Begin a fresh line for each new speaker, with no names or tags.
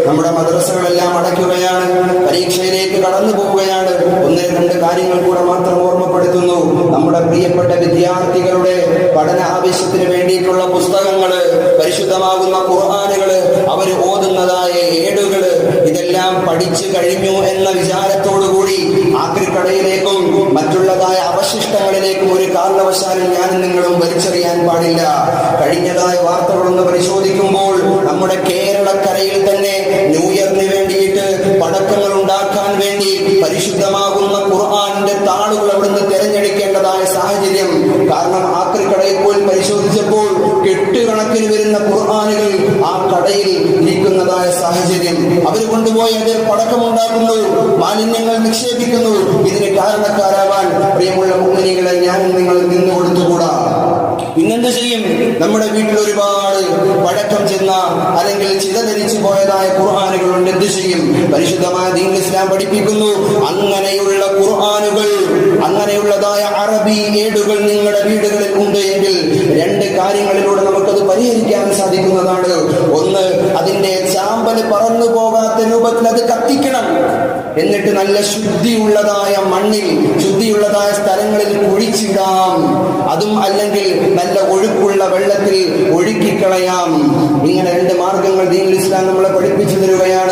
നമ്മുടെ മദ്രസകളെല്ലാം അടയ്ക്കുകയാണ്, പരീക്ഷയിലേക്ക് കടന്നു പോവുകയാണ്. ഒന്ന് രണ്ട് കാര്യങ്ങൾ കൂടെ മാത്രം ഓർമ്മപ്പെടുത്തുന്നു. നമ്മുടെ പ്രിയപ്പെട്ട വിദ്യാർത്ഥികളുടെ പഠന ആവശ്യത്തിന് വേണ്ടിയിട്ടുള്ള പുസ്തകങ്ങള്, പരിശുദ്ധമാകുന്ന ഖുർആനുകള്, അവര് ഓതുന്നതായ ഏടുകള്, ഇതെല്ലാം പഠിച്ചു കഴിഞ്ഞു എന്ന വിചാരത്തോടുകൂടി ആക്രിക്കടയിലേക്കും മറ്റുള്ളതായ അവശിഷ്ടങ്ങളിലേക്കും ഒരു കാരണവശാലും ഞാനും നിങ്ങളും വലിച്ചെറിയാൻ പാടില്ല. കഴിഞ്ഞതായ വാർത്തകളൊന്ന് പരിശോധിക്കുമ്പോൾ നമ്മുടെ കേരളക്കരയിൽ തന്നെ ന്യൂ ഇയറിന് വേണ്ടിയിട്ട് പടക്കങ്ങൾ ഉണ്ടാക്കാൻ വേണ്ടി പരിശുദ്ധമാകുന്ന ഖുർആനിന്റെ താളുകൾ അവിടുന്ന് തിരഞ്ഞെടുക്കേണ്ടതായ സാഹചര്യം. കാരണം ആക്രിക്കടയിൽ പോയി പരിശോധിച്ചപ്പോൾ കെട്ടുകണക്കിന് വരുന്ന ഖുർആനുകൾ ആ കടയിൽ ഇരിക്കുന്നതായ സാഹചര്യം. അവർ കൊണ്ടുപോയി അതിൽ പടക്കമുണ്ടാക്കുന്നു, മാലിന്യങ്ങൾ നിക്ഷേപിക്കുന്നു. ഇതിന് കാരണക്കാരാവാൻ പ്രിയമുള്ള മുഅ്മിനീങ്ങളെ ഞാനും നിങ്ങൾ നിന്ന് കൊടുത്തുകൂടാ. പിന്നെന്ത് ചെയ്യും? നമ്മുടെ വീട്ടിൽ ഒരുപാട് പഴക്കം ചെന്ന അല്ലെങ്കിൽ ചിതധരിച്ചു പോയതായ ഖുർആനുകളുണ്ട്. എന്ത് ചെയ്യും? പരിശുദ്ധമായ ദീനുൽ ഇസ്ലാം പഠിപ്പിക്കുന്നു, അങ്ങനെയുള്ള ഖുർആനുകൾ, അങ്ങനെയുള്ളതായ അറബി ഏടുകൾ നിങ്ങളുടെ വീടുകളിൽ ഉണ്ട് എങ്കിൽ രണ്ട് കാര്യങ്ങളിലൂടെ നമുക്കത് പരിഹരിക്കാൻ സാധിക്കുന്നതാണ്. ഒന്ന്, അതിന്റെ ചാമ്പല് പറന്നു പോകാത്ത രൂപത്തിൽ അത് കത്തിക്കണം. എന്നിട്ട് നല്ല ശുദ്ധിയുള്ളതായ മണ്ണിൽ, ശുദ്ധിയുള്ളതായ സ്ഥലങ്ങളിൽ കുഴിച്ചിടാം. അതും അല്ലെങ്കിൽ നല്ല ഒഴുക്കുള്ള വെള്ളത്തിൽ ഒഴുക്കിക്കളയാം. ഇങ്ങനെ രണ്ട് മാർഗങ്ങൾ ദീനുൽ ഇസ്ലാം നമ്മളെ പഠിപ്പിച്ചു തരുകയാണ്.